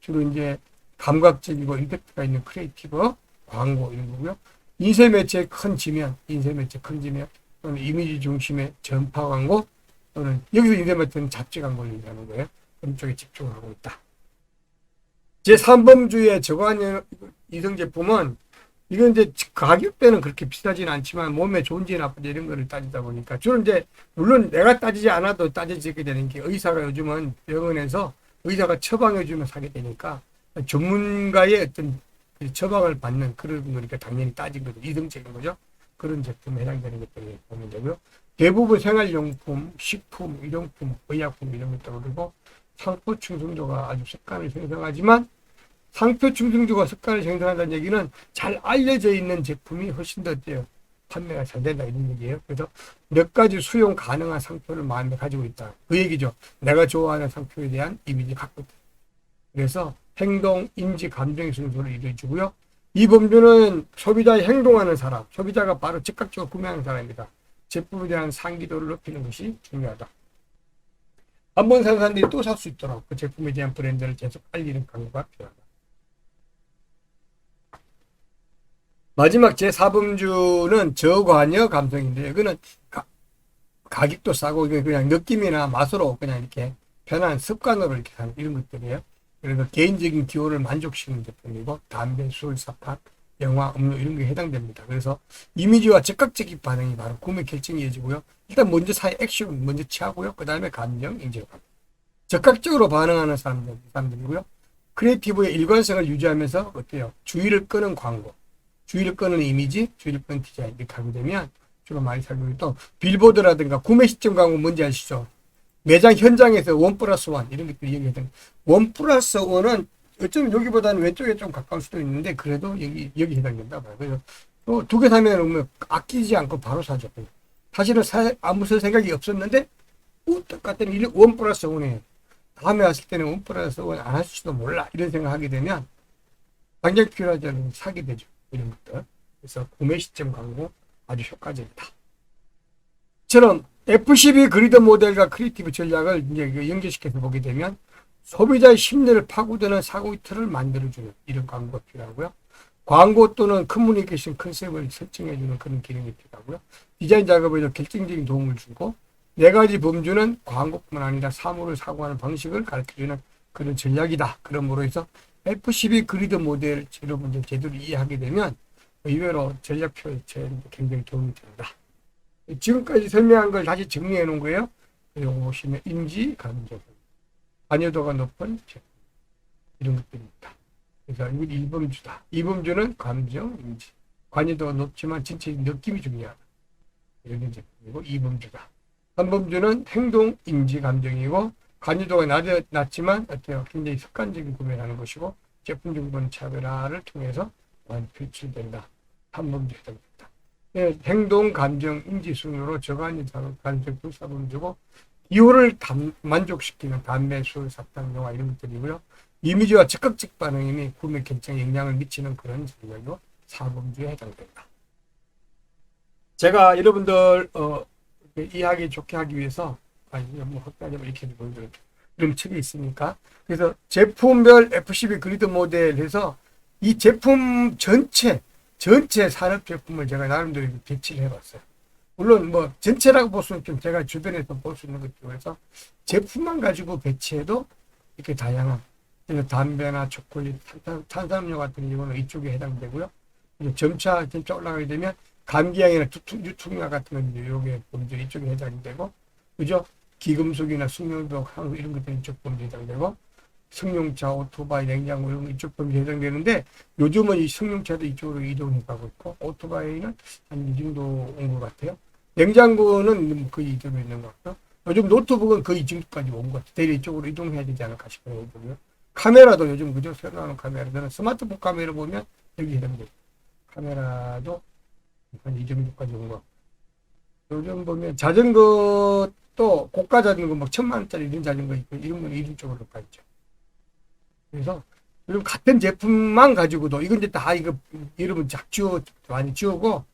주로 이제 감각적이고 임팩트가 있는 크리에이티브, 광고 이런 거고요. 인쇄 매체의 큰 지면, 또는 이미지 중심의 전파 광고 또는 여기서 인쇄 매체는 잡지 광고를 얘기하는 거예요. 그런 쪽에 집중을 하고 있다. 제3범주의 저관여 이성 제품은 이건 이제 가격대는 그렇게 비싸진 않지만 몸에 좋은지 나쁜지 이런 거를 따지다 보니까 주로 이제 물론 내가 따지지 않아도 따져지게 되는 게 의사가 요즘은 병원에서 의사가 처방해 주면 사게 되니까 전문가의 어떤 처방을 받는 그런 거니까 당연히 따진 거죠. 이성적인 거죠. 그런 제품에 해당되는 것들이 보면 되고요. 대부분 생활용품, 식품, 일용품, 의약품 이런 것들 그리고 상표 충성도가 아주 습관을 생성하지만 상표 충성도가 습관을 생성한다는 얘기는 잘 알려져 있는 제품이 훨씬 더 어때요? 판매가 잘 된다 이런 얘기예요. 그래서 몇 가지 수용 가능한 상표를 마음에 가지고 있다. 그 얘기죠. 내가 좋아하는 상표에 대한 이미지 갖고 있다. 그래서 행동, 인지, 감정의 순서를 이루어주고요. 이 범주는 소비자의 행동하는 사람, 소비자가 바로 즉각적으로 구매하는 사람입니다. 제품에 대한 상기도를 높이는 것이 중요하다. 한번 산 사람들이 또 살 수 있도록 그 제품에 대한 브랜드를 계속 알리는 광고가 필요하다. 마지막 제4범주는 저관여 감성인데 이거는 가격도 싸고 그냥 느낌이나 맛으로 그냥 이렇게 편한 습관으로 이렇게 하는 이런 것들이에요. 그래서 개인적인 기호를 만족시키는 제품이고 담배, 술, 사탕, 영화, 음료 이런 게 해당됩니다. 그래서 이미지와 즉각적인 반응이 바로 구매 결정이 이어지고요. 일단 먼저 사회 액션 먼저 취하고요. 그 다음에 감정, 인지로 갑니다. 적극적으로 반응하는 사람들이고요. 크리에이티브의 일관성을 유지하면서 어때요? 주의를 끄는 광고, 주의를 끄는 이미지, 주의를 끄는 디자인 이렇게 하게 되면 주로 많이 사용되고 또 빌보드라든가 구매 시점 광고 뭔지 아시죠? 매장 현장에서 1+1 이런 것들이 얘기하던 1+1은 어쩌면 여기보다는 왼쪽에 좀 가까울 수도 있는데 그래도 여기 해당된다 봐요. 그래서 또 두 개 사면 아끼지 않고 바로 사죠. 사실은 아무 생각이 없었는데 똑같은 1+1이에요. 다음에 왔을 때는 1+1 안 하실지도 몰라 이런 생각하게 되면 당장 필요하지 않으면 사게 되죠. 이런 것들. 그래서 구매 시점 광고 아주 효과적이다. 처럼 F12 그리드 모델과 크리에이티브 전략을 이제 연결시켜서 보게 되면 소비자의 심리를 파고드는 사고 틀을 만들어주는 이런 광고가 필요하고요. 광고 또는 커뮤니케이션 컨셉을 설정해주는 그런 기능이 필요하고요. 디자인 작업에도 결정적인 도움을 주고 네 가지 범주는 광고뿐만 아니라 사물을 사고하는 방식을 가르쳐주는 그런 전략이다. 그러므로 해서 F12 그리드 모델 여러분들 제대로 이해하게 되면 의외로 전략 표현에 굉장히 도움이 된다. 지금까지 설명한 걸 다시 정리해 놓은 거예요. 이거 보시면 인지, 감정, 관여도가 높은 제품 이런 것들입니다. 그래서 이건 1범주다. 2범주는 감정, 인지, 관여도가 높지만 전체 느낌이 중요하다. 이런 제품이고 2범주다. 3범주는 행동, 인지, 감정이고 관여도가 낮지만 어때요? 굉장히 습관적인 구매를 하는 것이고 제품 중간 차별화를 통해서 표출된다. 3범주 해당됩니다. 행동, 감정, 인지 순으로 저관여 감정 4범주고 기호를 만족시키는 담배, 술, 사탕, 영화 이런 것들이고요. 이미지와 즉각적 반응이 구매 결정에 영향을 미치는 그런 전략이고 4범주에 해당된다. 제가 여러분들 이해하기 좋게 하기 위해서 뭐 확대하자면 이렇게 보여드릴게요. 이런 책이 있으니까. 그래서 제품별 F12 그리드 모델에서 이 제품 전체 산업 제품을 제가 나름대로 배치를 해봤어요. 물론 뭐 전체라고 볼 수는 좀 제가 주변에서 볼 수 있는 것들 중에서 제품만 가지고 배치해도 이렇게 다양한 담배나 초콜릿, 탄산음료 같은 경우는 이쪽에 해당되고요. 이제 점차 올라가게 되면 감기약이나 유통약 같은 건 요게 범죄 이쪽에 해당이 되고, 그죠? 기금속이나 숙련도 향수 이런 것들이 이쪽 범죄에 해당되고, 승용차, 오토바이, 냉장고 이런 거 이쪽 범죄에 해당되는데 요즘은 이 승용차도 이쪽으로 이동해 가고 있고 오토바이는 한 이 정도 온 것 같아요. 냉장고는 거의 이쪽에 있는 것 같고 요즘 노트북은 거의 이 정도까지 온 것 같아요. 대리 이쪽으로 이동해야 되지 않을까 싶어요. 카메라도 요즘 그죠? 새로 나오는 카메라들은 스마트폰 카메라 보면 여기 해당돼요. 카메라도 한 이 정도까지 온 것 같고. 요즘 보면 자전거도 고가 자전거 막 1,000만 원짜리 이런 자전거 있고 이런 건 이런 쪽으로 가 있죠. 그래서 요즘 같은 제품만 가지고도 이건 이제 다 이거 여러분 많이 지우고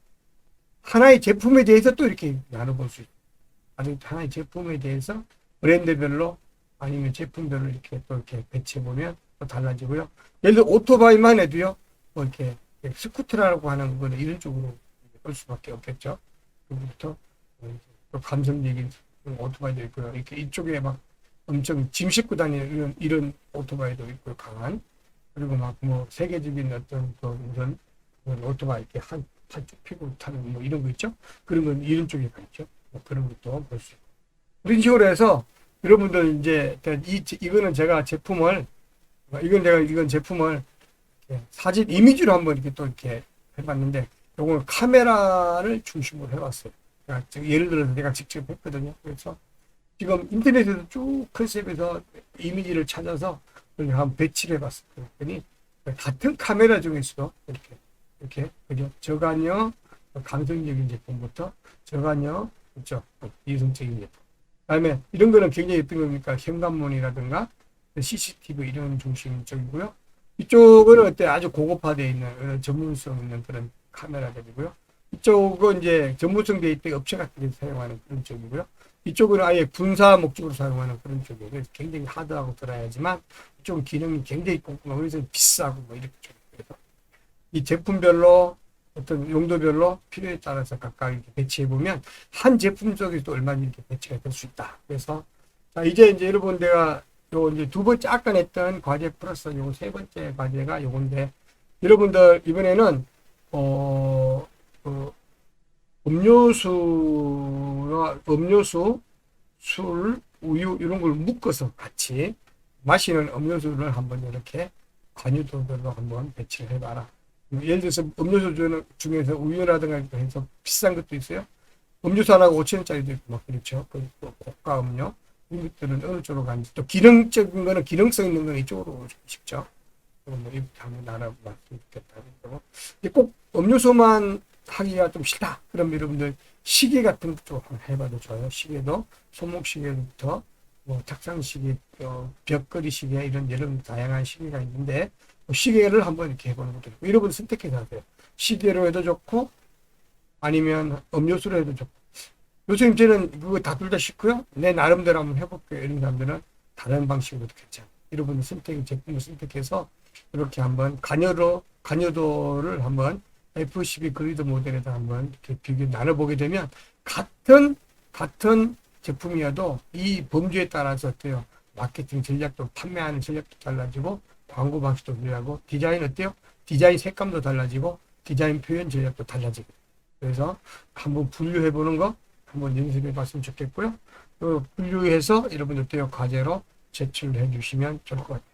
하나의 제품에 대해서 또 이렇게 나눠볼 수 있어요. 하나의 제품에 대해서 브랜드별로 아니면 제품별로 이렇게 또 이렇게 배치해 보면 또 달라지고요. 예를 들어 오토바이만 해도요. 뭐 이렇게 스쿠터라고 하는 거는 이런 쪽으로 볼 수밖에 없겠죠. 그부터 또 감성적인 오토바이도 있고요. 이렇게 이쪽에 막 엄청 짐 싣고 다니는 이런 오토바이도 있고요. 강한. 그리고 막 뭐 세계적인 어떤 그런 오토바이 이렇게 한쭉 피고 타는 뭐 이런 거 있죠. 그런 건 이런 쪽에 가 있죠. 뭐 그런 것도 볼 수 있고. 이런 식으로 해서 여러분들 이제 이거는 제가 제품을 이건 제품을 사진 이미지로 한번 이렇게 또 이렇게 해봤는데 요거는 카메라를 중심으로 해봤어요. 예를 들어서 내가 직접 했거든요. 그래서 지금 인터넷에서 쭉 컨셉에서 이미지를 찾아서 한번 배치를 해봤어요. 그랬더니 같은 카메라 중에서도 이렇게 그죠? 저간여 감성적인 제품부터 저간여 그렇죠? 이성적인 제품. 그다음에 이런 거는 굉장히 어떤 겁니까? 현관문이라든가 CCTV 이런 중심적이고요. 이쪽은 어때 아주 고급화되어 있는 전문성 있는 그런 카메라들이고요. 이쪽은 이제 전문성 되어 있는 업체 같은 데 사용하는 그런 쪽이고요. 이쪽은 아예 분사 목적으로 사용하는 그런 쪽이에요. 그래서 굉장히 하드하고 들어야지만 이쪽은 기능이 굉장히 꼼꼼하고 그래서 비싸고 뭐 이렇게 좀 그래서 이 제품별로 어떤 용도별로 필요에 따라서 각각 이렇게 배치해 보면 한 제품 속에서도 얼마나 이렇게 배치가 될 수 있다. 그래서 자 이제 여러분 내가 요 이제 두 번째 아까 냈던 과제 플러스 요 세 번째 과제가 요건데 여러분들 이번에는 그 음료수, 술, 우유 이런 걸 묶어서 같이 마시는 음료수를 한번 이렇게 관유도별로 한번 배치를 해봐라. 예를 들어서 음료수 중에서 우유라든가 해서 비싼 것도 있어요. 음료수 하나가 5,000원짜리도 있고 막 그렇죠. 그리고 고가 음료 이런 것들은 어느 쪽으로 가는지 또 기능적인 거는 기능성 있는 거는 이쪽으로 오고 싶죠. 뭐 이렇게 한번 나눠봤으면 좋겠다. 꼭 음료수만 하기가 좀 싫다. 그럼 여러분들 시계 같은 거 좀 해봐도 좋아요. 시계도 손목시계부터 뭐 착상시계, 벽걸이 시계 이런 여러 다양한 시계가 있는데 시계를 한번 이렇게 해보는 것도 좋고 여러분 선택해서 하세요. 시계로 해도 좋고 아니면 음료수로 해도 좋고 요즘 저는 그거 다 둘 다 싫고요. 내 나름대로 한번 해볼게요. 이런 사람들은 다른 방식으로도 괜찮아요. 여러분 제품을 선택해서 이렇게 한번 관여도를 한번 F12 그리드 모델에다 한번 이렇게 비교 나눠보게 되면 같은 제품이어도 이 범주에 따라서 어때요? 마케팅 전략도 판매하는 전략도 달라지고 광고 방식도 달라지고 디자인 어때요? 디자인 색감도 달라지고 디자인 표현 전략도 달라지고 그래서 한번 분류해 보는 거 한번 연습해 봤으면 좋겠고요. 분류해서 여러분들 어때요? 과제로 제출해 주시면 좋을 것 같아요.